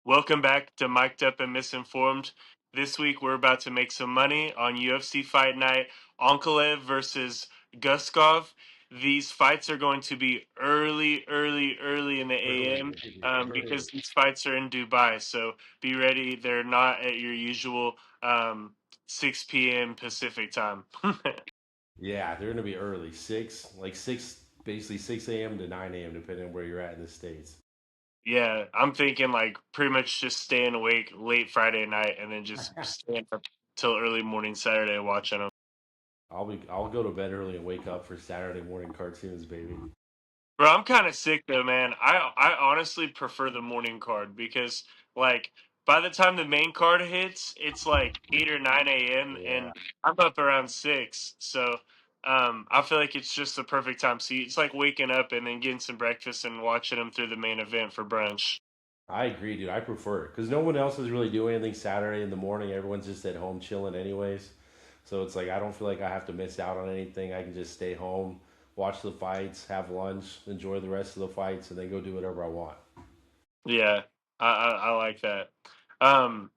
Welcome back to Mic'd Up and Misinformed. This week we're about to make some money on UFC Fight Night, Ankalev versus Guskov. These fights are going to be early in the Early, AM baby, early. because these fights are in Dubai. So be ready. They're not at your usual 6 p.m. Pacific time. Yeah, they're gonna be early. Basically 6 a.m. to 9 a.m. depending on where you're at in the States. Yeah, I'm thinking like pretty much just staying awake late Friday night and then just staying up till early morning Saturday watching them. I'll go to bed early and wake up for Saturday morning cartoons, baby. Bro, I'm kind of sick though, man. I honestly prefer the morning card because like by the time the main card hits, it's like 8 or 9 a.m. Yeah, and I'm up around 6. So I feel like it's just the perfect time. So it's like waking up and then getting some breakfast and watching them through the main event for brunch. I agree, dude. I prefer it because no one else is really doing anything Saturday in the morning. Everyone's just at home chilling, anyways. So it's like I don't feel like I have to miss out on anything. I can just stay home, watch the fights, have lunch, enjoy the rest of the fights, and then go do whatever I want. Yeah, I like that. Um,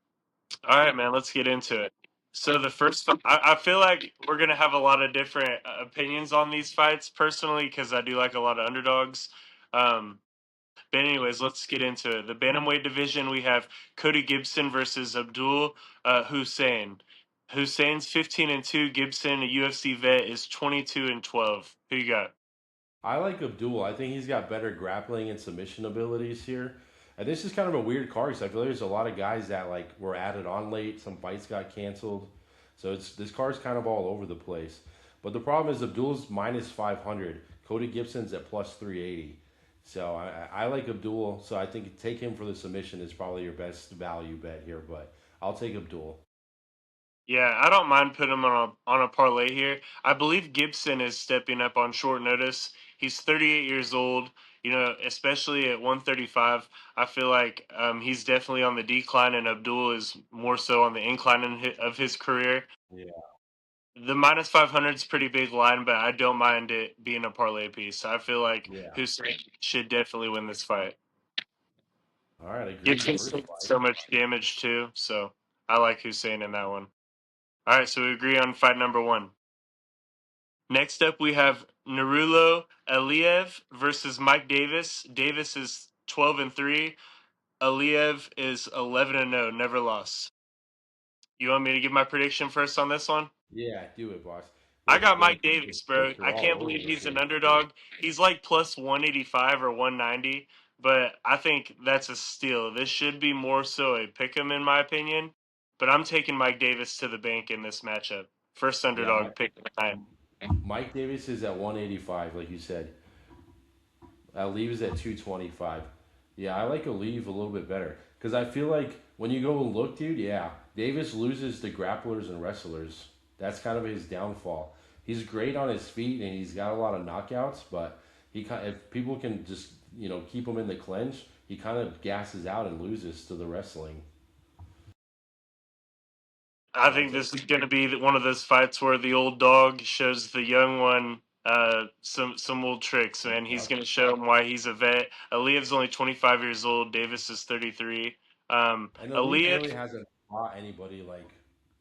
All right, man, let's get into it. So the first, I feel like we're gonna have a lot of different opinions on these fights personally because I do like a lot of underdogs. Um, but anyways, let's get into it. The bantamweight division, we have Cody Gibson versus Abdul Hussein. Hussein's 15-2. Gibson, a UFC vet, is 22-12. Who you got? I like Abdul. I think he's got better grappling and submission abilities here. And this is kind of a weird card because I feel like there's a lot of guys that like were added on late. Some fights got canceled, so it's this card's kind of all over the place. But the problem is Abdul's minus 500. Cody Gibson's at plus 380. So I like Abdul. So I think take him for the submission is probably your best value bet here. But I'll take Abdul. Yeah, I don't mind putting him on a parlay here. I believe Gibson is stepping up on short notice. He's 38 years old. You know, especially at 135, I feel like he's definitely on the decline, and Abdul is more so on the incline of his career. Yeah. The minus 500 is pretty big line, but I don't mind it being a parlay piece. I feel like Yeah. Hussein should definitely win this fight. All right. Agreed. Gibson's First taking fight. so much damage too, so I like Hussein in that one. All right, so we agree on fight number one. Next up, we have Narulo Aliev versus Mike Davis. Davis is 12-3. Aliev is 11-0, never lost. You want me to give my prediction first on this one? Yeah. Do it, boss. I got The Mike Davis, bro. picks are I all can't over believe the he's an place. underdog. He's like plus 185 or 190, but I think that's a steal. This should be more so a pick 'em in my opinion, but I'm taking Mike Davis to the bank in this matchup. First Yeah. underdog pick of the night. Mike Davis is at 185, like you said. Aleve is at 225. Yeah, I like Aleve a little bit better because I feel like when you go and look, dude, yeah, Davis loses to grapplers and wrestlers. That's kind of his downfall. He's great on his feet and he's got a lot of knockouts, but if people can just keep him in the clinch, he kind of gasses out and loses to the wrestling. I So I'll think take. this is going to be one of those fights where the old dog shows the young one some old tricks, man. He's Yep. going to show him why he's a vet. Aliyev's only 25 years old. Davis is 33. And Aleve Aliyev really hasn't fought anybody like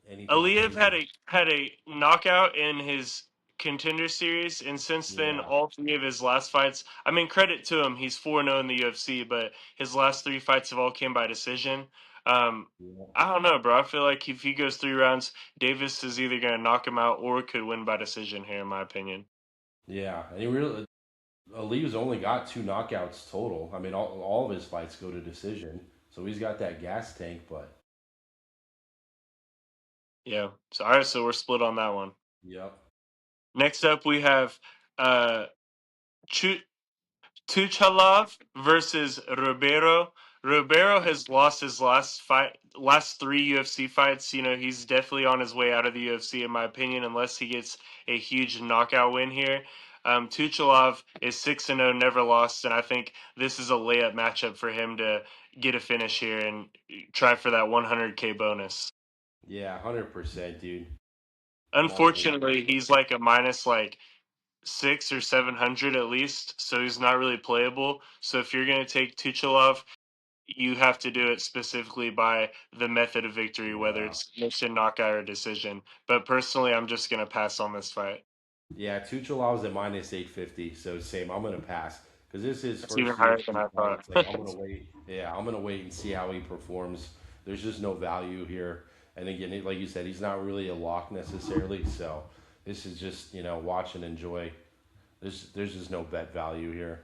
anything Aliyev crazy. had a knockout in his contender series, and since then, Yeah. all three of his last fights. I mean, credit to him, he's 4-0 in the UFC, but his last three fights have all came by decision. Um, Yeah. I don't know, bro. I feel like if he goes 3 rounds, Davis is either going to knock him out or could win by decision here, in my opinion. Yeah, and he really Ali's only got two knockouts total. I mean, all of his fights go to decision, so he's got that gas tank. But Yeah. So all right, so we're split on that one. yep, Next up, we have uh, Chu Tuchalov versus Ribeiro. Ribeiro has lost his last three UFC fights. You know, he's definitely on his way out of the UFC, in my opinion, unless he gets a huge knockout win here. Tuchalov is 6-0, never lost, and I think this is a layup matchup for him to get a finish here and try for that 100K bonus. yeah, 100%, dude. I'm all for it. Unfortunately, he's like a minus like 600 or 700 at least, so he's not really playable. So if you're going to take Tuchalov, you have to do it specifically by the method of victory, whether Yeah. it's submission, knockout, or decision. But personally, I'm just gonna pass on this fight. Yeah, Tuchalov's at minus 850, so same. I'm gonna pass because this is his That's even first higher than UFC I fight. thought. It's like I'm gonna wait. Yeah, I'm gonna wait and see how he performs. There's just no value here, and again, like you said, he's not really a lock necessarily. So this is just watch and enjoy. There's just no bet value here.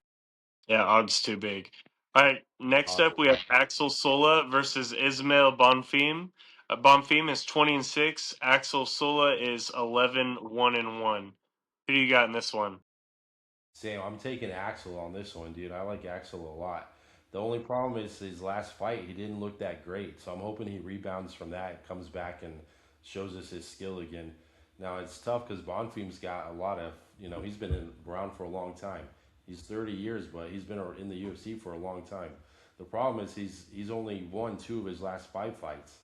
Yeah, odds too big. All right, next Odds up are we have Axel Sola versus Ismail Bonfim. Bonfim is 20-6. Axel Sola is 11-1-1. Who do you got in this one? Sam, I'm taking Axel on this one, dude. I like Axel a lot. The only problem is his last fight, he didn't look that great. So I'm hoping he rebounds from that, comes back and shows us his skill again. Now it's tough because Bonfim's got a lot of, he's been around for a long time. He's 30 years, but he's been in the UFC for a long time. The problem is he's only won two of his last five fights.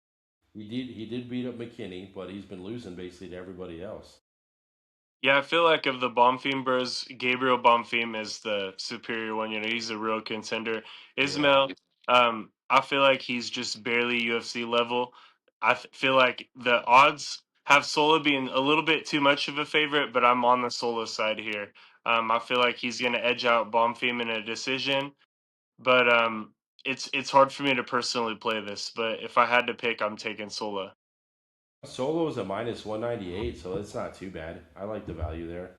He did beat up McKinney, but he's been losing basically to everybody else. Yeah, I feel like of the Bonfim bros, Gabriel Bonfim is the superior one. He's a real contender. Yeah. Ismail, I feel like he's just barely UFC level. Feel like the odds have Sola being a little bit too much of a favorite, but I'm on the Sola side here. I feel like he's going to edge out Bonfim in a decision, but it's hard for me to personally play this. But if I had to pick, I'm taking Sola. Solo is a minus 198, so that's not too bad. I like the value there.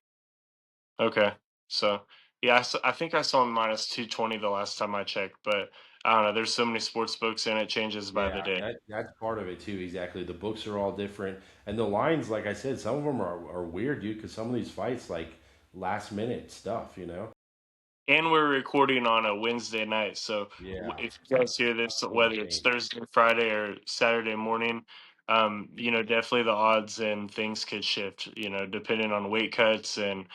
Okay. So, yeah, I think I saw him minus 220 the last time I checked, but I don't know. There's so many sports books and it changes by the Yeah, day. that's part of it too. Exactly. The books are all different, and the lines, like I said, some of them are weird, dude. Because some of these fights, like last minute stuff. And we're recording on a Wednesday night. So Yeah, if you guys hear this, things whether it's change. Thursday, Friday, or Saturday morning, definitely the odds and things could shift, depending on weight cuts and,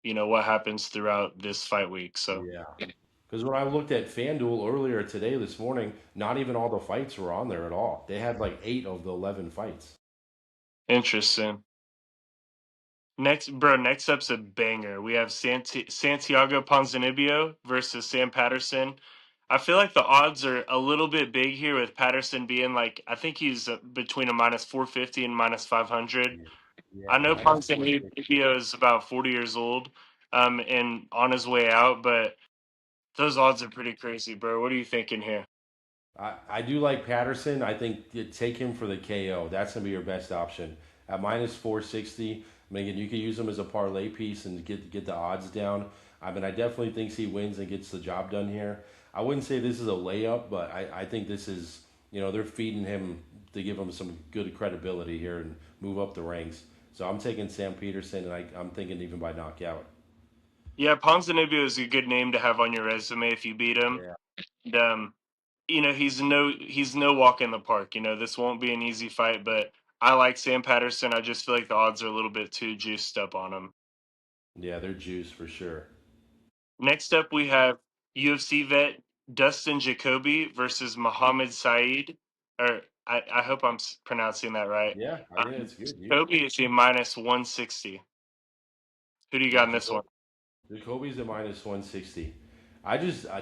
what happens throughout this fight week. So Yeah, because when I looked at FanDuel earlier today, this morning, not even all the fights were on there at all. They had like 8 of the 11 fights. interesting. Next up's a banger. We have Santiago Ponzinibbio versus Sam Patterson. I feel like the odds are a little bit big here with Patterson being like, I think he's between a minus 450 and minus 500. Yeah, I yeah, know minus 450. Ponzinibbio is about 40 years old, and on his way out, but those odds are pretty crazy, bro. What are you thinking here? I do like Patterson. I think you take him for the KO. That's gonna be your best option at minus 460. I mean, again, you can use him as a parlay piece and get the odds down. I mean, I definitely think he wins and gets the job done here. I wouldn't say this is a layup, but I think this is they're feeding him to give him some good credibility here and move up the ranks. So I'm taking Sam Peterson, and I'm thinking even by knockout. Yeah, Ponzinibbio is a good name to have on your resume if you beat him. Yeah. And, he's no walk in the park. This won't be an easy fight, but I like Sam Patterson. I just feel like the odds are a little bit too juiced up on him. Yeah, they're juice for sure. Next up, we have UFC vet Dustin Jacoby versus Mohammed Saeed. Or I hope I'm pronouncing that right. Yeah, I think it's good, dude. Jacoby is a minus 160. Who do you Yeah, got in this one? Jacoby's a minus 160.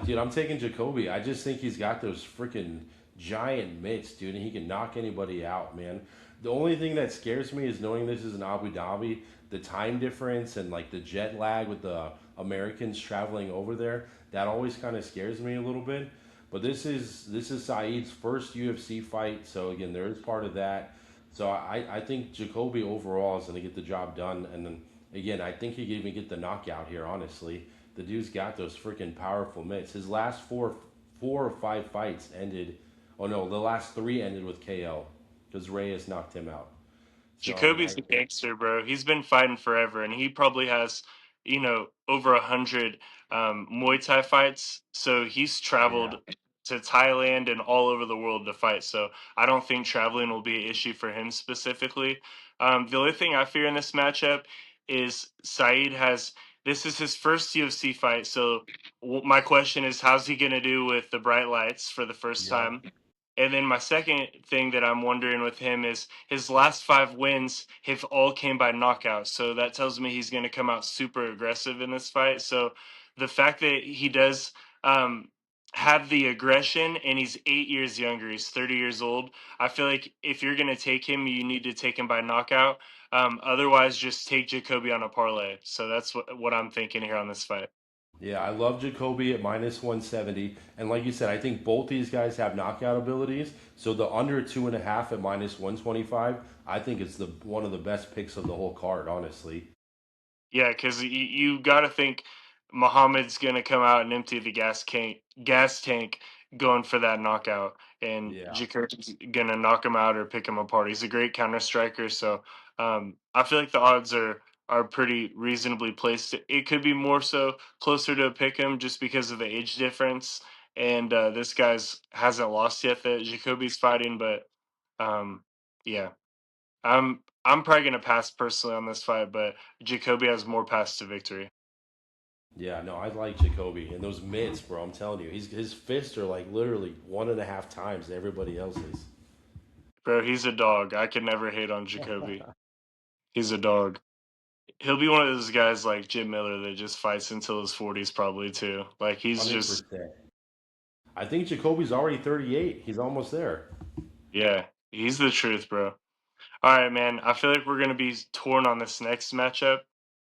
Dude, I'm taking Jacoby. I just think he's got those freaking giant mitts, dude, and he can knock anybody out, man. The only thing that scares me is knowing this is in Abu Dhabi, the time difference and like the jet lag with the Americans traveling over there. That always kind of scares me a little bit. But this is Saeed's first UFC fight, so again, there is part of that. So I think Jacoby overall is going to get the job done, and then again, I think he could even get the knockout here. Honestly, the dude's got those freaking powerful mitts. His last four or five fights ended. Oh no, the last three ended with KO because Reyes knocked him out. So I mean, Jacoby's a gangster, bro. He's been fighting forever, and he probably has, over 100 Muay Thai fights. So he's yeah, traveled to Thailand and all over the world to fight. So I don't think traveling will be an issue for him specifically. The only thing I fear in this matchup is Saeed has. This is his first UFC fight, so my question is, how's he going to do with the bright lights for the first yep, time? And then my second thing that I'm wondering with him is his last five wins have all came by knockout. So that tells me he's going to come out super aggressive in this fight. So the fact that he does um, have the aggression, and he's 8 years younger. He's 30 years old. I feel like if you're gonna take him, you need to take him by knockout. Otherwise, just take Jacoby on a parlay. So that's what I'm thinking here on this fight. Yeah, I love Jacoby at minus 170. And like you said, I think both these guys have knockout abilities. So the under 2.5 at minus 125, I think it's the one of the best picks of the whole card, honestly. Yeah, because you got to think Muhammad's going to come out and empty the gas tank going for that knockout, and Yeah. Jacoby's going to knock him out or pick him apart. He's a great counter striker, so I feel like the odds are pretty reasonably placed. It could be more so closer to a pick 'em just because of the age difference, and this guy's hasn't lost yet that Jacoby's fighting, but um, yeah. I'm probably gonna pass personally on this fight, but Jacoby has more paths to victory. Yeah, no, I like Jacoby. And those mitts, bro, I'm telling you, his fists are like literally 1.5 times everybody else's. Bro, he's a dog. I can never hate on Jacoby. He's a dog. He'll be one of those guys like Jim Miller that just fights until his 40s probably too. Like he's just 100%. I think Jacoby's already 38. He's almost there. yeah, he's the truth, bro. All right, man. I feel like we're gonna be torn on this next matchup.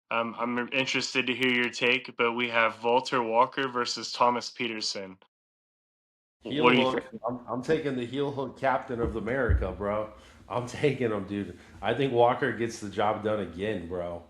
I'm interested to hear your take, but we have Walter Walker versus Thomas Peterson. What Heel do you hook. think? I'm taking the heel hook captain of America, bro. I'm taking him, dude. I think Walker gets the job done again, bro.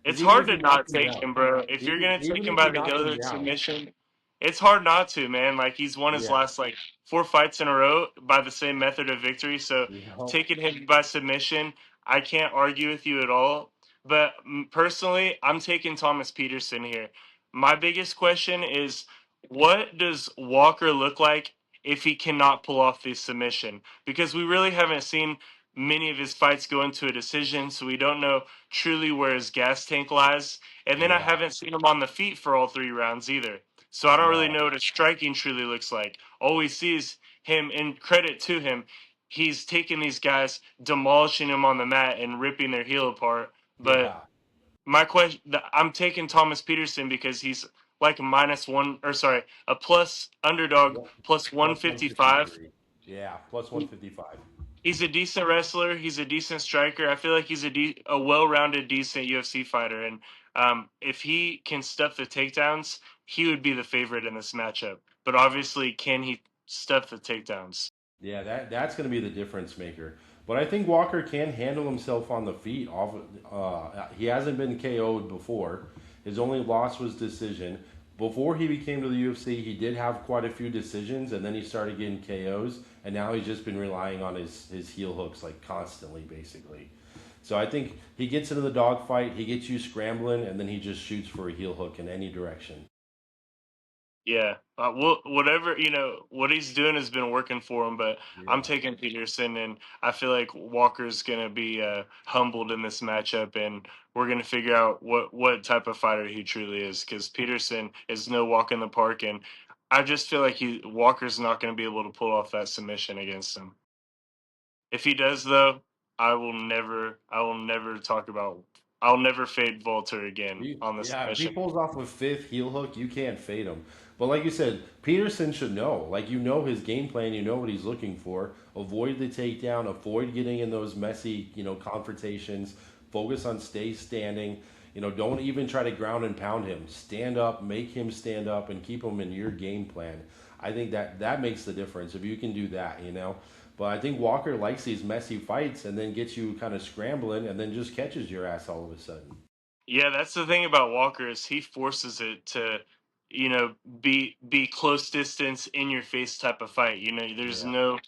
Because It's even hard if to he not knocks him take down, him, bro. If you're gonna take even him if he by the knocks heel him hook down, submission, it's hard not to, man. Like he's won his yeah, last like 4 fights in a row by the same method of victory. So you know, taking him by submission, I can't argue with you at all. But personally, I'm taking Thomas Peterson here. My biggest question is, what does Walker look like if he cannot pull off the submission? Because we really haven't seen many of his fights go into a decision, so we don't know truly where his gas tank lies. And then I yeah, haven't seen him on the feet for all 3 rounds either. So I don't really no, know what his striking truly looks like. All we see is him, and credit to him, he's taking these guys, demolishing them on the mat and ripping their heel apart. But yeah, my question, I'm taking Thomas Peterson because he's like a minus one, or sorry, a plus underdog What- plus plus 155. 153, yeah, plus 155. He's a decent wrestler. He's a decent striker. I feel like he's a well-rounded, decent UFC fighter. And if he can stuff the takedowns, he would be the favorite in this matchup. But obviously, can he stuff the takedowns? Yeah, that's going to be the difference maker. But I think Walker can handle himself on the feet. He hasn't been KO'd before. His only loss was decision. Before he became to the UFC, he did have quite a few decisions, and then he started getting KOs, and now he's just been relying on his heel hooks like constantly, basically. So I think he gets into the dogfight, he gets you scrambling, and then he just shoots for a heel hook in any direction. Yeah. Whatever, what he's doing has been working for him, but I'm Yeah. taking Peterson, and I feel like Walker's going to be humbled in this matchup, and we're going to figure out what type of fighter he truly is, because Peterson is no walk in the park, and I just feel like Walker's not going to be able to pull off that submission against him. If he does, though, I'll never fade Walter again on this Yeah, if he submission. pulls off a fifth heel hook, you can't fade him. But like you said, Peterson should know. Like you know his game plan, you know what he's looking for. Avoid the takedown, avoid getting in those messy, confrontations. Focus on stay standing. Don't even try to ground and pound him. Stand up, make him stand up, and keep him in your game plan. I think that makes the difference if you can do that. But I think Walker likes these messy fights and then gets you kind of scrambling and then just catches your ass all of a sudden. Yeah, that's the thing about Walker is he forces it to, be close distance in your face type of fight. There's Yeah. no.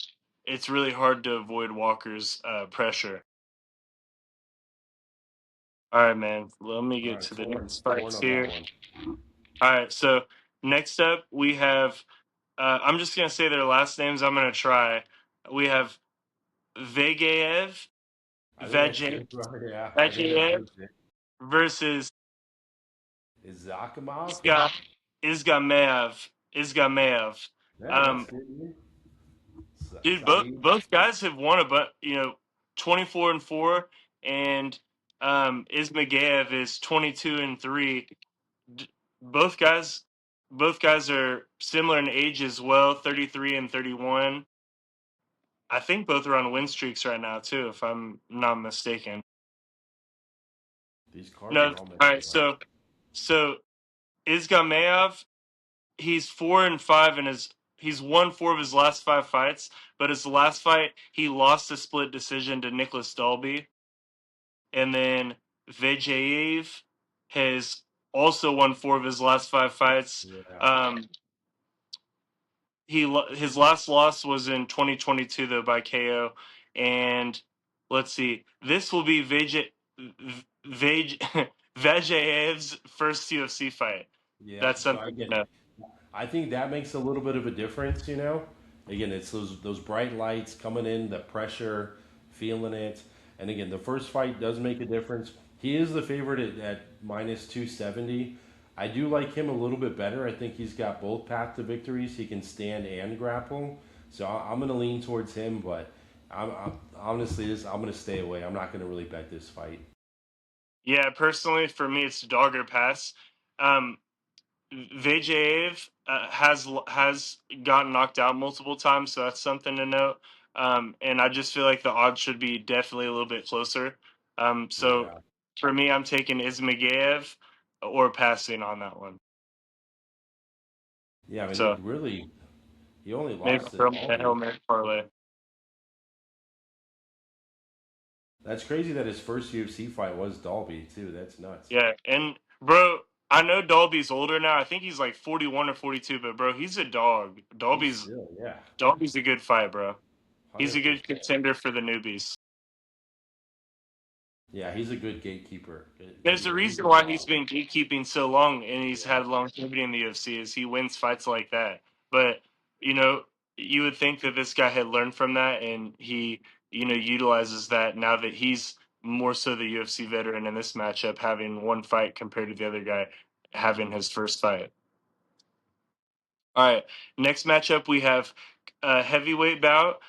It's really hard to avoid Walker's pressure. All right, man. Let me All get right, to the torn, next torn fights on that here. one. All right, so next up we have. I'm just gonna say their last names. I'm gonna try. We have Vegaev, I think that's Vajev, it, bro. Yeah, I think that Vajev is it. versus Is Zakimov? Iska, Isgamev. Yeah, that's Um, good. Dude. Dude, both Saeed. both guys have won 24-4, and Ismagaev is 22-3. Both guys. both guys are similar in age as well, 33 and 31. I think both are on win streaks right now too, if I'm not mistaken. These cards No, are all all mixed right. up. So Isgameyev, he's 4-5 in his. He's won 4 of his last 5 fights, but his last fight he lost a split decision to Nicholas Dalby, and then Vejayev has also won 4 of his last 5 fights. Yeah. Um, his last loss was in 2022 though by KO, and let's see, this will be Vejayev's first UFC fight. Yeah. That's So I something get. to know. I think that makes a little bit of a difference, you know. Again, it's those bright lights coming in, the pressure, feeling it, and again, the first fight does make a difference. He is the favorite at minus 270. I do like him a little bit better. I think he's got both path to victories. He can stand and grapple, so I'm going to lean towards him. But I'm honestly, I'm going to stay away. I'm not going to really bet this fight. Yeah, personally, for me, it's dog or pass. Um, Vejayev has gotten knocked out multiple times, so that's something to note. And I just feel like the odds should be definitely a little bit closer. So Yeah, for me, I'm taking Ismagayev or passing on that one. yeah. I mean, So he only maybe lost to throw me a Hail Dalby. Mary parlay. That's crazy that his first UFC fight was Dalby too. That's nuts. Yeah, and bro, I know Dolby's older now. I think he's like 41 or 42, but bro, he's a dog. He's still, yeah, Dolby's a good fight, bro. He's a good 100%. contender for the newbies. Yeah, he's a good gatekeeper. There's a He's reason a why he's dog. been gatekeeping so long and he's Yeah. had longevity in the UFC is he wins fights like that. But, you know, you would think that this guy had learned from that and he, utilizes that now that he's more so the UFC veteran in this matchup, having one fight compared to the other guy having his first fight. All right. Next matchup, we have a heavyweight bout: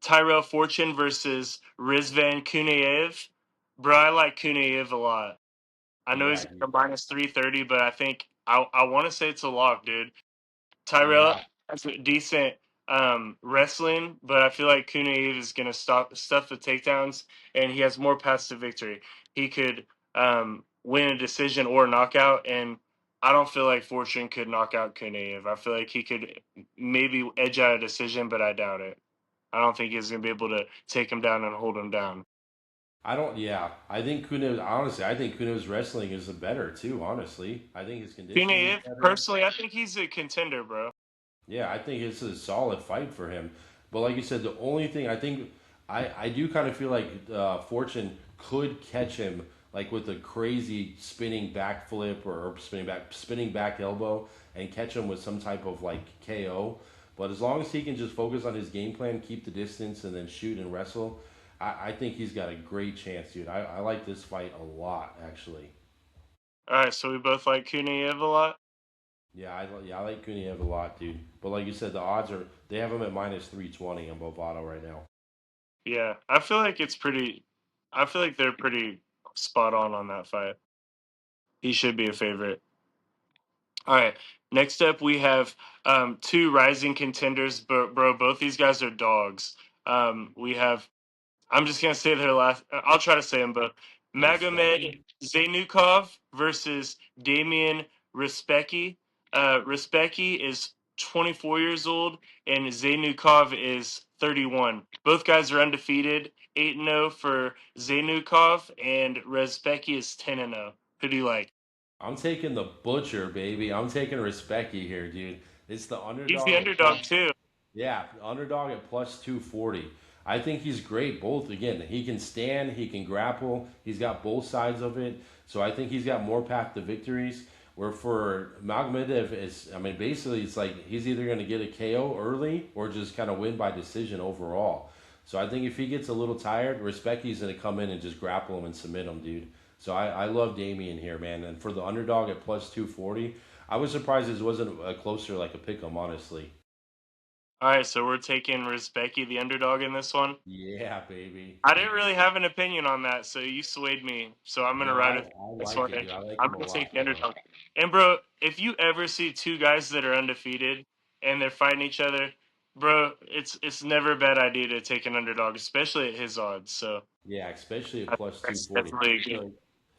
Tyrell Fortune versus Rizvan Kunaev. Bro, I like Kunaev a lot. I know he's Yeah. at a minus 330, but I think I want to say it's a lock, dude. Tyrell Yeah. has a decent wrestling, but I feel like Kunaev is going to stuff the takedowns, and he has more paths to victory. He could win a decision or knockout, and I don't feel like Fortune could knock out Kunaev. I feel like he could maybe edge out a decision, but I doubt it. I don't think he's going to be able to take him down and hold him down. I don't. Yeah. I think Kuno. Honestly, I think Kuno's wrestling is better too. Honestly, I think his conditioning is Kunaev, better. personally, I think he's a contender, bro. Yeah, I think it's a solid fight for him. But like you said, the only thing I think I do kind of feel like Fortune could catch him like with a crazy spinning back flip or spinning back elbow and catch him with some type of like KO. But as long as he can just focus on his game plan, keep the distance, and then shoot and wrestle, I think he's got a great chance, dude. I like this fight a lot, actually. All right, so we both like Kunaev a lot. Yeah, I like Kuniev a lot, dude. But like you said, the odds are they have him at minus 320 on Bovado right now. Yeah, I feel like it's pretty. I feel like they're pretty spot on that fight. He should be a favorite. All right. Next up, we have two rising contenders, but bro, both these guys are dogs. We have. I'm just gonna say their last. I'll try to say them both. Respecty. Magomed Zainukov versus Damian Respecki. Respecki is 24 years old, and Zainukov is 31. Both guys are undefeated, 8-0 for Zainukov, and Respecki is 10-0. Who do you like? I'm taking the butcher, baby. I'm taking Respecty here, dude. It's the He's the underdog at underdog plus. too. Yeah, underdog at plus 240. I think he's great. Both again, he can stand, he can grapple. He's got both sides of it. So I think he's got more path to victories. Where for Magomedov is, I mean, basically it's like he's either going to get a KO early or just kind of win by decision overall. So I think if he gets a little tired, Respecty's going to come in and just grapple him and submit him, dude. So I love Damien here, man. And for the underdog at plus 240, I was surprised this wasn't a closer like a pick 'em, honestly. All right, so we're taking Rizbeki, the underdog, in this one. Yeah, baby. I didn't really have an opinion on that, so you swayed me. So I'm gonna No, ride I, with I this like one. it, dude. I like I'm him a gonna take lot. the underdog. And bro, if you ever see two guys that are undefeated and they're fighting each other, bro, it's never a bad idea to take an underdog, especially at his odds. So Yeah, especially at I plus think two that's forty. definitely a good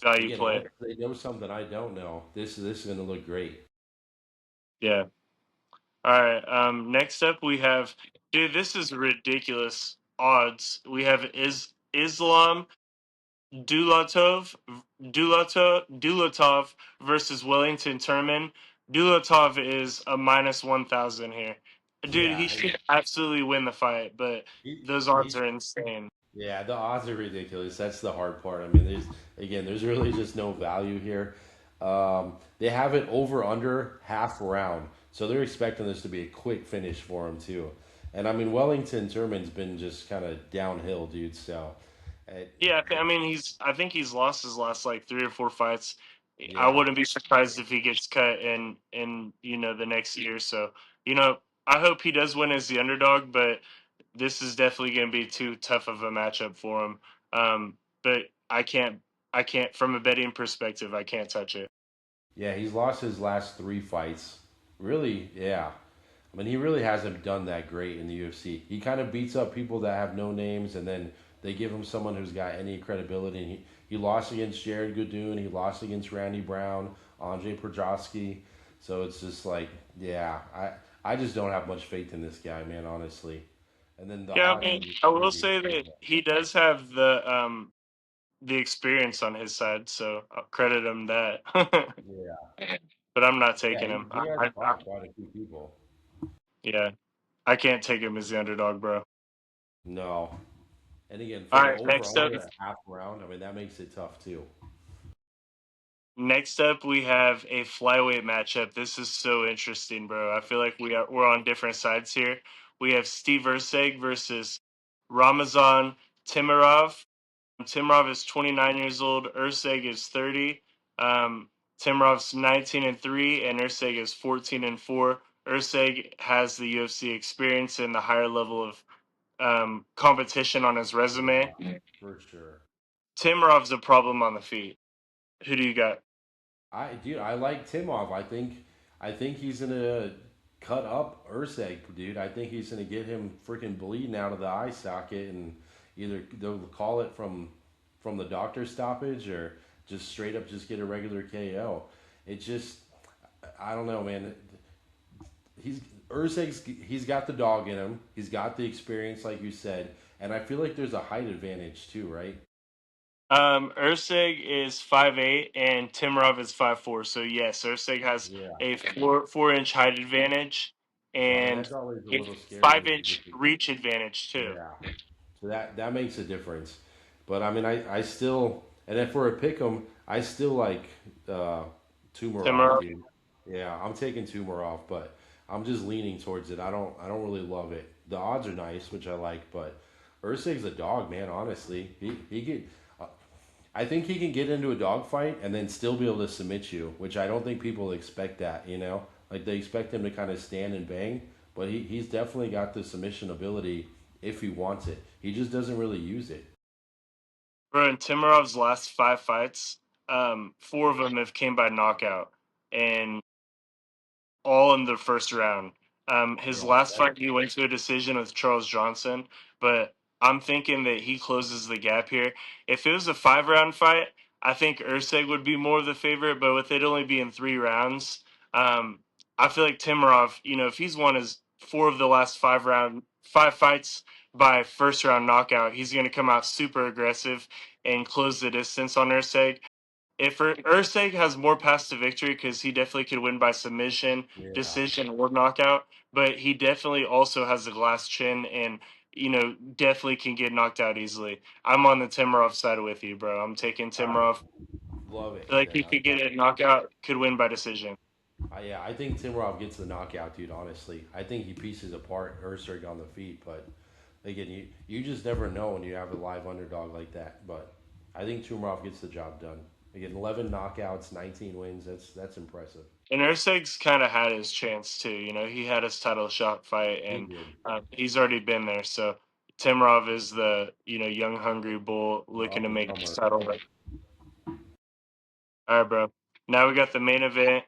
So value again, play. unless they know something I don't know, this is gonna look great. Yeah. All right. Next up we have, dude. This is ridiculous odds. We have Islam Dulatov, Dulatov versus Wellington Turman. Dulatov is a minus 1,000 here. Dude, he Yeah, should absolutely win the fight, but those odds he's are insane. yeah, the odds are ridiculous. That's the hard part. I mean, there's really just no value here. They have it over under half round, so they're expecting this to be a quick finish for him too. And I mean, Wellington Turman's been just kind of downhill, dude. So, it, Yeah, I mean I think he's lost his last like 3 or 4 fights. I yeah, wouldn't be surprised if he gets cut in the next year. So I hope he does win as the underdog, but this is definitely going to be too tough of a matchup for him. But I can't from a betting perspective, I can't touch it. yeah, he's lost his last three fights. Really, yeah. I mean, he really hasn't done that great in the UFC. He kind of beats up people that have no names, and then they give him someone who's got any credibility. And he lost against Jared Goodoon. He lost against Randy Brown, Andre Projaski. So it's just like, yeah, I just don't have much faith in this guy, man, honestly. And then the Yeah, I odds are mean, just I will crazy. say that he does have the experience on his side, so I'll credit him that. Yeah, But I'm not yeah, taking him. he has fought quite a few people. Yeah, I can't take him as the underdog, bro. No, and again, All for the right, over next up, under at half round, I mean that makes it tough too. we have a flyweight matchup. This is so interesting, bro. I feel like we're on different sides here. We have Steve Erceg versus Ramazan Timarov. Timarov is 29 years old. Erceg is 30. Um, Timarov's 19-3, and Erceg is 14-4. Erceg has the UFC experience and the higher level of competition on his resume. Yeah, for sure. Timarov's a problem on the feet. Who do you got? I like Timov. I think he's gonna cut up Urseg, dude. I think he's gonna get him freaking bleeding out of the eye socket, and either they'll call it from the doctor's stoppage or just straight up just get a regular KO. It just I don't know, man. He's he's got the dog in him. He's got the experience, like you said, and I feel like there's a height advantage too, right? Erceg is 5'8" and Timarov is 5'4". So yes, Erceg has Yeah. a four inch height advantage Yeah, and and that's always a a little scary 5 inch reach advantage too. yeah. So that makes a difference. But I mean, I still, and then for a pick 'em, I still like uh, Tumarov, Timarov. dude. Yeah, I'm taking Tumarov, but I'm just leaning towards it. I don't really love it. The odds are nice, which I like, but Ursig's a dog, man. Honestly, he could. I think he can get into a dog fight and then still be able to submit you, which I don't think people expect that. You know, like they expect him to kind of stand and bang, but he's definitely got the submission ability if he wants it. He just doesn't really use it. Bro, in Timarov's last 5 fights, four of them have came by knockout, and all in the first round. His Yeah, last fight, he went to a decision with Charles Johnson, but I'm thinking that he closes the gap here. If it was a 5 round fight, I think Urseg would be more of the favorite, but with it only being 3 rounds, um, I feel like Timarov, if he's won his four of the last 5 fights by first round knockout, he's going to come out super aggressive and close the distance on Urseg. If Urseg has more paths to victory, because he definitely could win by submission, yeah. decision, or knockout, but he definitely also has a glass chin and definitely can get knocked out easily. I'm on the Timarov side with you, bro. I'm taking I Timarov. love it. Like Then he could get a knockout, could win by decision. yeah, I think Timrov gets the knockout, dude. Honestly, I think he pieces apart Ursig on the feet, but again, you just never know when you have a live underdog like that. But I think Timrov gets the job done. Again, 11 knockouts, 19 wins. That's impressive. And Urseg's kind of had his chance too. He had his title shot fight, He and did. he's already been there. So Timrov is the young hungry bull The looking up to and make his comer. title run. All right, bro. Now we got the main event: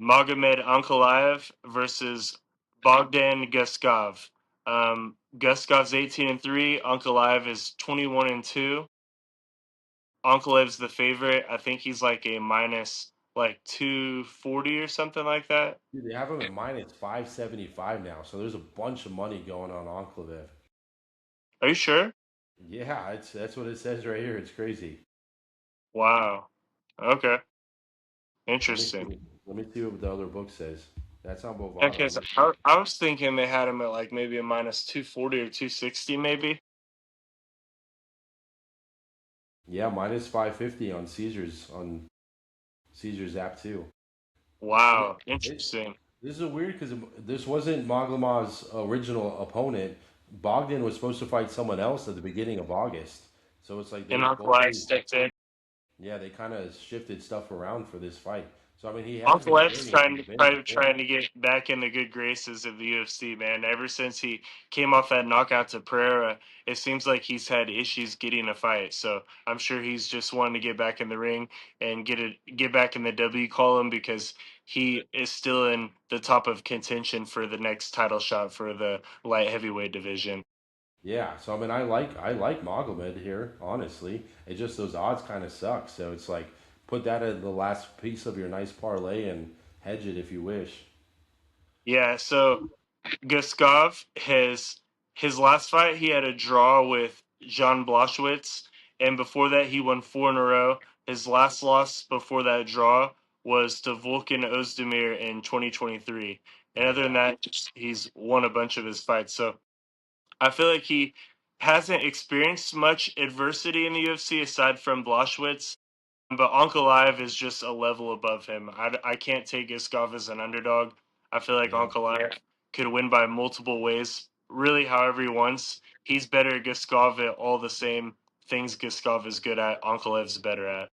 Magomed Ankalaev versus Bogdan Guskov. Guskov's 18-3. Ankalaev is 21-2. Ankalev's the favorite. I think he's like a minus like 240 or something like that. Dude, they have him at minus 575 now, so there's a bunch of money going on Ankalaev. Are you sure? Yeah, that's what it says right here. It's crazy. Wow. Okay. Let me Interesting. see. Let me see what the other book says. That's on Bovada. Okay, Let so me see. I was thinking they had him at like maybe a minus 240 or 260, maybe. Yeah, minus 550 on Caesar's app too. And Wow. it Interesting. this is a weird because this wasn't Maglamav's original opponent. Bogdan was supposed to fight someone else at the beginning of August. So it's like And they Uncle both Ed these, stepped in. yeah, they kind of shifted stuff around for this fight. So I mean, he has Uncle been Ed's training trying since to May, try, I think. trying to get back in the good graces of the UFC, man. Ever since he came off that knockout to Pereira, it seems like he's had issues getting a fight. So I'm sure he's just wanting to get back in the ring and get back in the W column because he is still in the top of contention for the next title shot for the light heavyweight division. Yeah, so I mean, I like Magomed here, honestly. It's just those odds kind of suck. So it's like put that at the last piece of your nice parlay and hedge it if you wish. Yeah, so Guskov, his last fight, he had a draw with John Blachowicz, and before that, he won four in a row. His last loss before that draw was to Volkan Ozdemir in 2023. And other than Yeah. that, he's won a bunch of his fights. So I feel like he hasn't experienced much adversity in the UFC aside from Blachowicz. But Ankalaev is just a level above him. I can't take Guskov as an underdog. I feel like Yeah. Ankalaev could win by multiple ways, really however he wants. He's better at Guskov at all the same things Guskov is good at, Ankalaev's better at.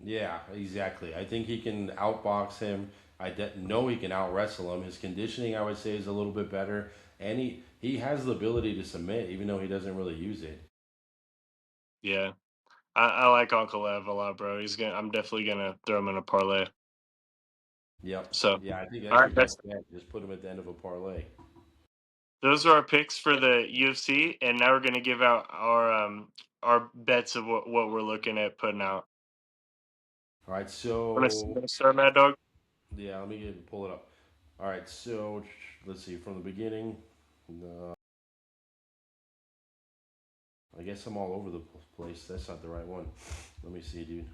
Yeah, exactly. I think he can outbox him. Know he can out wrestle him. His conditioning, I would say, is a little bit better, and he has the ability to submit, even though he doesn't really use it. Yeah. I like Ankalaev a lot, bro. I'm definitely gonna throw him in a parlay. Yep. So Yeah, I think all that's your right, best bet. Just put him at the end of a parlay. those are our picks for the UFC, and now we're gonna give out our bets of what we're looking at putting out. All right, Wanna start, Mad Dog? yeah, let me pull it up. All right, so let's see from the beginning. Uh, I guess I'm all over the place. That's not the right one. Let me see, dude.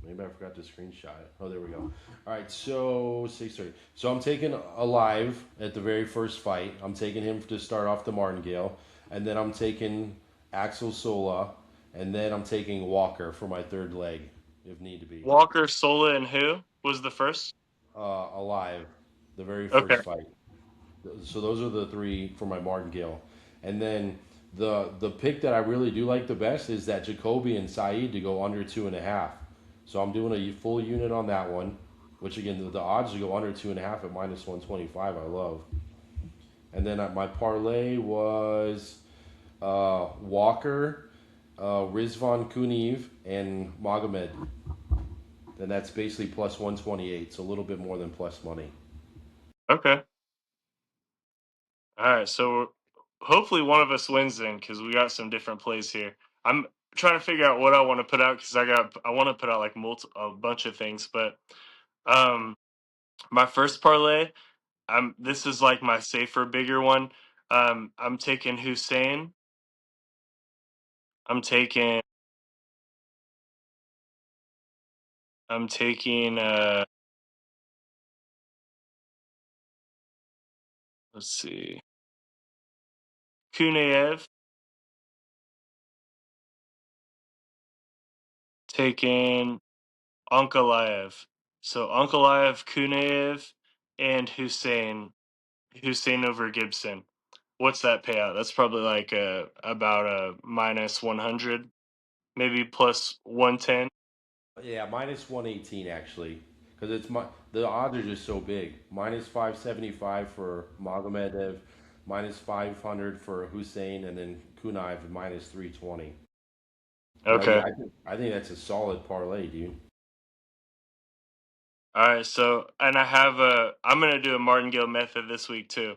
Maybe I forgot to screenshot it. Oh, there we go. All right, so 6:30. So I'm taking Alive at the very first fight. I'm taking him to start off the Martingale, and then I'm taking Axel Sola, and then I'm taking Walker for my third leg, if need to be. Walker, Sola, and who was the first? Alive, the very Okay. first fight. So those are the three for my Martingale, and then the pick that I really do like the best is that Jacoby and Saeed to go under 2.5. So I'm doing a full unit on that one, which again the odds to go under 2.5 at minus 125. I love. And then my parlay was Walker, Rizvan Kuniv, and Magomed. And that's basically plus 128, so a little bit more than plus money. Okay. All right. So hopefully one of us wins then, because we got some different plays here. I'm trying to figure out what I want to put out because I want to put out like a bunch of things, but um, my first parlay, this is like my safer, bigger one. I'm taking Hussein. I'm taking. I'm taking. Let's see. Kunaev. Taking Ankalaev. So Ankalaev, Kunaev, and Hussein over Gibson. What's that payout? That's probably like about a minus 100, maybe plus 110. Yeah, minus 118 actually, because the odds are just so big. Minus 575 for Magomedev, minus 500 for Hussein, and then Kunaev minus 320. But yeah, Okay. I think that's a solid parlay, dude. All right. So, and I'm gonna do a martingale method this week too.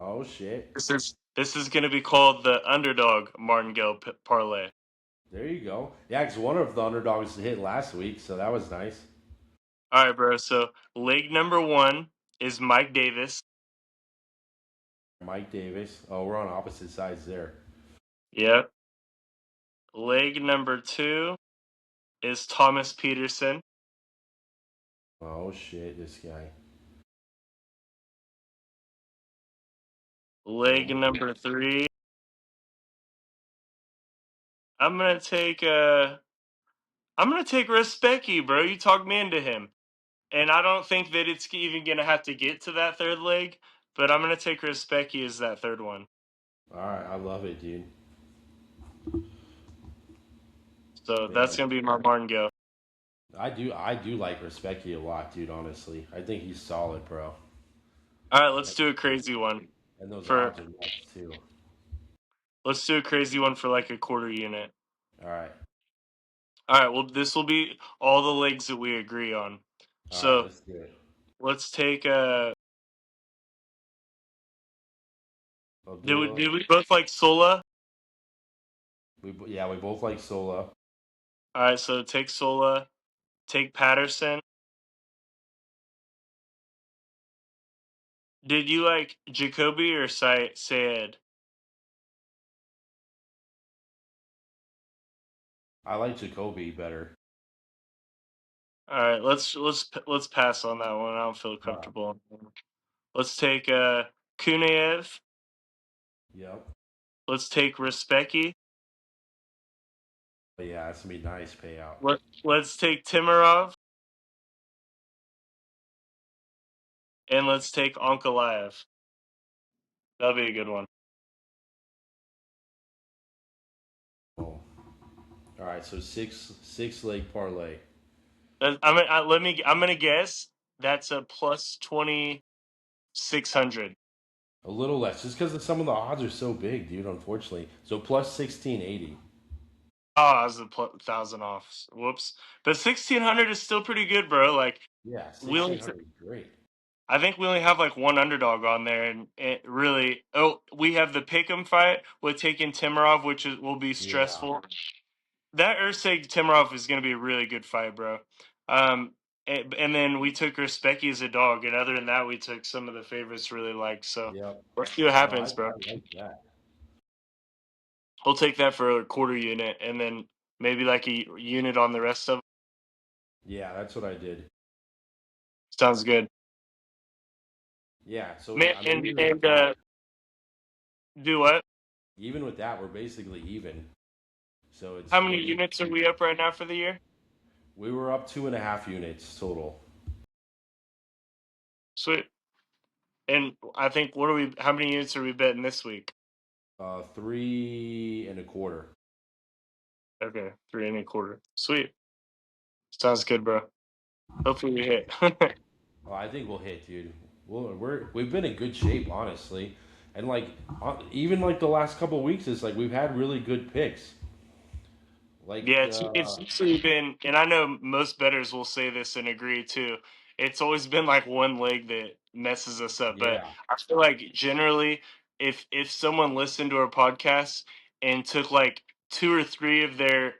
Oh shit. This is gonna be called the underdog martingale parlay. There you go. Yeah, because one of the underdogs hit last week, so that was nice. All right, bro. So leg number one is Mike Davis. Mike Davis. Oh, we're on opposite sides there. Yep. Leg number two is Thomas Peterson. Oh shit, this guy. Leg Oh, number three, I'm gonna take Respecky, bro. You talked me into him, and I don't think that it's even gonna have to get to that third leg. But I'm gonna take Respecky as that third one. all right, I love it, dude. So that's Man, gonna be my martingale. I do like Respecty a lot, dude. Honestly, I think he's solid, bro. All right, let's do a crazy one And those for odds are nuts too. like a quarter unit. All right, All right, well this will be all the legs that we agree on. all right, So let's do it. let's take I'll did do we, it. did we both like Sola? Yeah, we both like Sola. All right, so take Sola, take Patterson. Did you like Jacoby or Sayed? I like Jacoby better. All right, let's pass on that one. I don't feel All right. comfortable. Let's take Kunaev. Yep. Let's take Respecki. But yeah, that's gonna be nice payout. Let's take Timarov, and let's take Ankalaev. That'll be a good one. Oh. All right, so six leg parlay. I'm gonna guess that's a plus 2,600. A little less, just because some of the odds are so big, dude. Unfortunately, so plus 1680. Oh, I was a 1,000 off. Whoops. But 1,600 is still pretty good, bro. Like Yeah, we only 1600 is great. I think we only have like one underdog on there, and it really. Oh, we have the Pick'em fight with taking Timarov, which will be Yeah. stressful. That Ursig Timarov is going to be a really good fight, bro. And then we took Respecki as a dog, and other than that, we took some of the favorites really like. So Yep. let's see what No, I, happens, bro. I like that. We'll take that for a quarter unit, and then maybe like a unit on the rest of. Yeah, that's what I did. Sounds good, Yeah, so man. I mean, And do what? even with that, we're basically even. So How it's many we're units are we up right now for the year? we were up 2.5 units total. Sweet. And I think what are we? How many units are we betting this week? 3.25. Okay, three and a quarter. Sweet. Sounds good, bro. Hopefully we hit. Well, I think we'll hit, dude. We've been in good shape, honestly, and like even like the last couple of weeks, it's like we've had really good picks. Like Yeah, it's usually been, and I know most bettors will say this and agree too. It's always been like one leg that messes us up, but yeah, I feel like generally, if someone listened to our podcast and took like two or three of their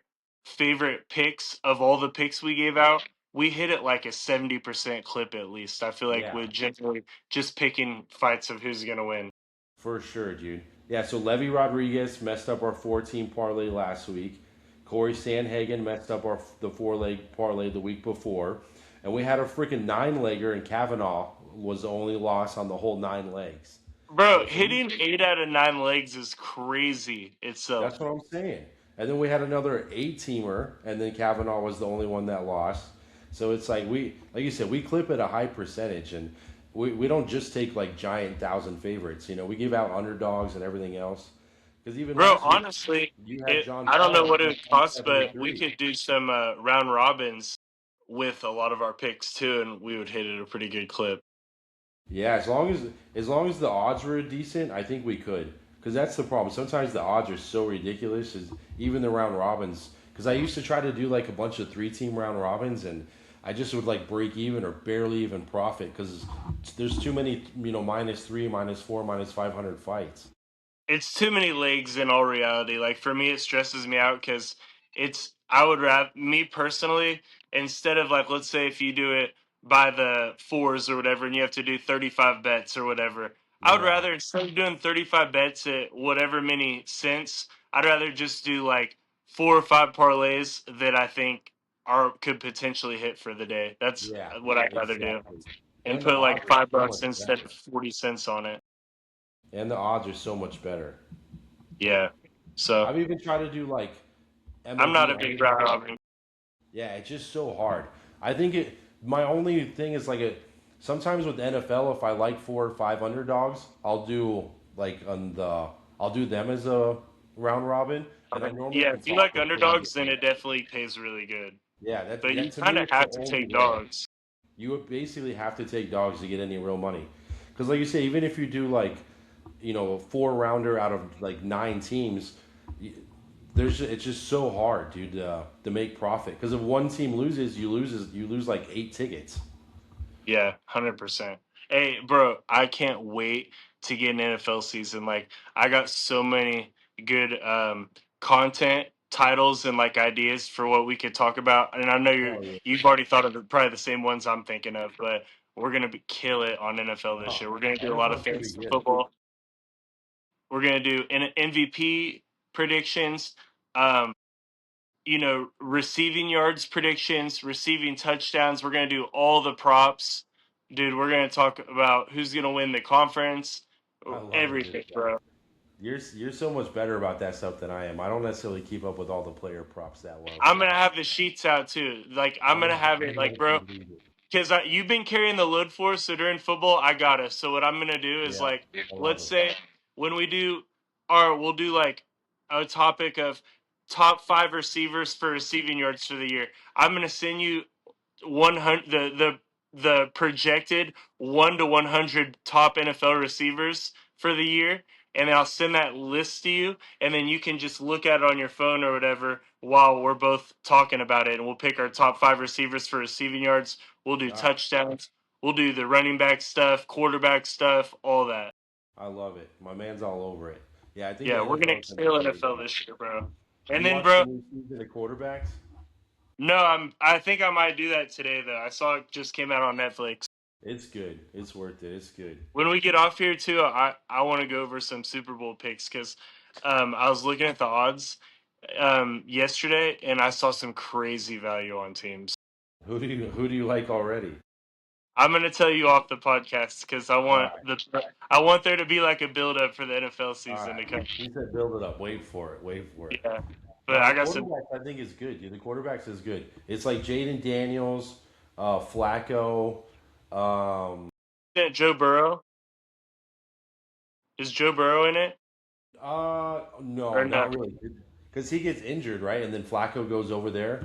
favorite picks of all the picks we gave out, we hit it like a 70% clip at least. I feel like yeah, with generally just picking fights of who's gonna win. for sure, dude. Yeah, so Levy Rodriguez messed up our 14 parlay last week. Corey Sandhagen messed up the 4 leg parlay the week before, and we had a freaking 9 legger, and Kavanaugh was the only loss on the whole 9 legs. Bro, So hitting 8 out of 9 legs is crazy itself. that's what I'm saying. And then we had another 8 teamer, and then Kavanaugh was the only one that lost. So it's like like you said, we clip at a high percentage, and we don't just take like giant thousand favorites. We give out underdogs and everything else. Because even Bro, last week, honestly, you had it John I don't know Jones what it plus would cost, but we 173. could do some round robins with a lot of our picks too, and we would hit it a pretty good clip. Yeah, as long as the odds were decent, I think we could. Because that's the problem. Sometimes the odds are so ridiculous, even the round robins. Because I used to try to do like a bunch of three-team round robins, and I just would like break even or barely even profit because there's too many, -3, -4, -500 fights. It's too many legs in all reality. Like for me, it stresses me out because I would rather me personally, instead of like, let's say if you do it by the fours or whatever, and you have to do 35 bets or whatever. I would Yeah, rather, instead of doing 35 bets at whatever many cents, I'd rather just do like 4 or 5 parlays that I think could potentially hit for the day. That's yeah, what I'd rather do, exactly. and And the put odds like are five so bucks much instead of better. 40 cents on it. And the odds are so much better. Yeah. So I've even tried to do like I'm not MLB a big round underdog. robin. Yeah, it's just so hard. I think it. My only thing is like sometimes with the NFL, if I like 4 or 5 underdogs, I'll do like on the. I'll do them as a round robin, and I normally Yeah, can if you like profit pretty underdogs, then good. it definitely pays really good. Yeah, But that you to kind me of it's the have to only take way. dogs. You would basically have to take dogs to get any real money, because like you say, even if you do like a 4 rounder out of like 9 teams, it's just so hard, dude, to make profit. Because if one team loses, you lose like 8 tickets. Yeah, 100%. Hey, bro, I can't wait to get an NFL season. Like, I got so many good content titles and like ideas for what we could talk about. And I know Oh yeah, you've already thought of probably the same ones I'm thinking of, but we're gonna kill it on NFL this no, year. We're gonna do a lot of NFL's gonna be fantasy good. football. We're gonna do MVP predictions. Um, receiving yards predictions, receiving touchdowns. We're gonna do all the props, dude. We're gonna talk about who's gonna win the conference, I love it, dude. everything, bro. You're so much better about that stuff than I am. I don't necessarily keep up with all the player props that well. I'm gonna have the sheets out too. Like I'm gonna have I it, like don't bro, believe it. because you've been carrying the load for us. So during football, I got us. So what I'm gonna do is Yeah, like, I love let's it. say when we do we'll do like a topic of top 5 receivers for receiving yards for the year. I'm gonna send you 100 the projected 1 to 100 top NFL receivers for the year, and then I'll send that list to you, and then you can just look at it on your phone or whatever while we're both talking about it, and we'll pick our top 5 receivers for receiving yards. We'll do I, touchdowns. We'll do the running back stuff, quarterback stuff, all that. I love it. My man's all over it. Yeah, I think the Yeah, we're NFL gonna is gonna be kill NFL crazy. this year, bro. And You then, watch the bro, new season of quarterbacks? no, I think I might do that today though. I saw it just came out on Netflix. It's good. It's worth it. It's good. When we get off here too, I want to go over some Super Bowl picks because I was looking at the odds yesterday and I saw some crazy value on teams. Who do you like already? I'm gonna tell you off the podcast because All right. I want there to be like a build up for the NFL All season right. to come. He said build it up. Wait for it. Wait for it. Yeah, but No, I the got some. quarterbacks I think is good, dude. The quarterbacks is good. It's like Jaden Daniels, Flacco. Um, Yeah, Joe Burrow, is Joe Burrow in it no, or no? not really, because he gets injured, right? And then Flacco goes over there.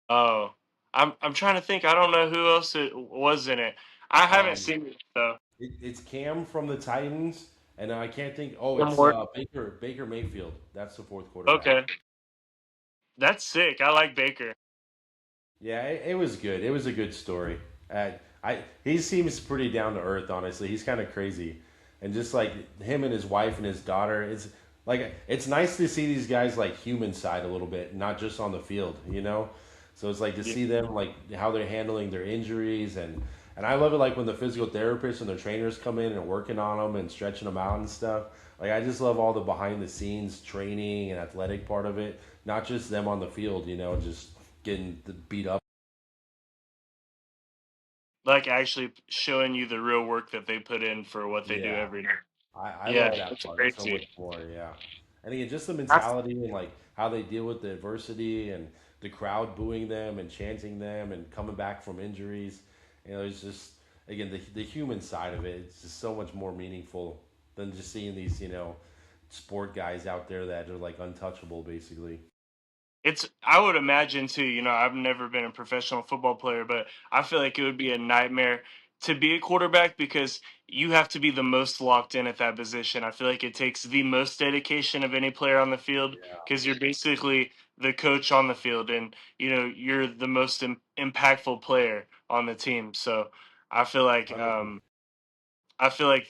Oh, I'm trying to think. I don't know who else it was in it. I haven't Um, seen it though. it's Cam from the Titans, and I can't think. Oh, Tim it's Ward. Baker Mayfield. That's the fourth quarterback. Okay, that's sick. I like Baker. Yeah, it was good. It was a good story. He seems pretty down to earth. Honestly, he's kind of crazy, and just like him and his wife and his daughter, it's nice to see these guys like human side a little bit, not just on the field, you know. So it's like to Yeah. see them like how they're handling their injuries and I love it like when the physical therapists and their trainers come in and working on them and stretching them out and stuff. Like I just love all the behind the scenes training and athletic part of it, not just them on the field, just getting beat up. Like actually showing you the real work that they put in for what they do Yeah, every day. I Yeah, love that that's part so much crazy. more. Yeah, and again, just the That's, mentality and like how they deal with the adversity and the crowd booing them and chanting them and coming back from injuries. It's just again the human side of it. It's just so much more meaningful than just seeing these sport guys out there that are like untouchable, basically. It's I would imagine too, I've never been a professional football player, but I feel like it would be a nightmare to be a quarterback because you have to be the most locked in at that position. I feel like it takes the most dedication of any player on the field Yeah, because you're basically the coach on the field and you're the most impactful player on the team. So I feel like 100%. I feel like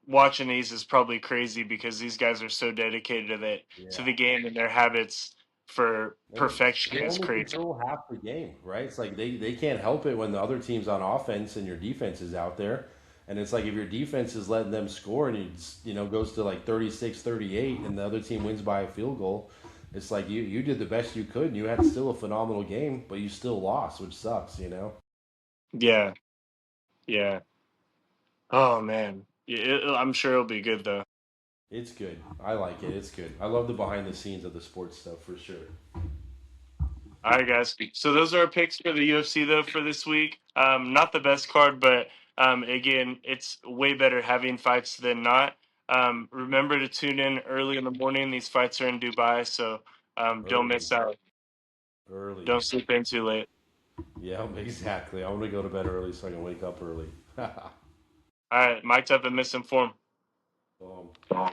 watching these is probably crazy because these guys are so dedicated to the Yeah. game and their habits for And perfection they is only crazy. control half the game, right? It's like they can't help it when the other team's on offense and your defense is out there. And it's like if your defense is letting them score and it's, goes to like 36-38 and the other team wins by a field goal, it's like you did the best you could and you had still a phenomenal game, but you still lost, which sucks. Yeah, yeah. Oh man, I'm sure it'll be good though. It's good. I like it. It's good. I love the behind the scenes of the sports stuff for sure. All right, guys. So those are our picks for the UFC though for this week. Not the best card, but again, it's way better having fights than not. Remember to tune in early in the morning. These fights are in Dubai, so don't Early. miss out. Early. Don't sleep in too late. Yeah, exactly. I want to go to bed early so I can wake up early. All right, mic'd up and misinformed. um,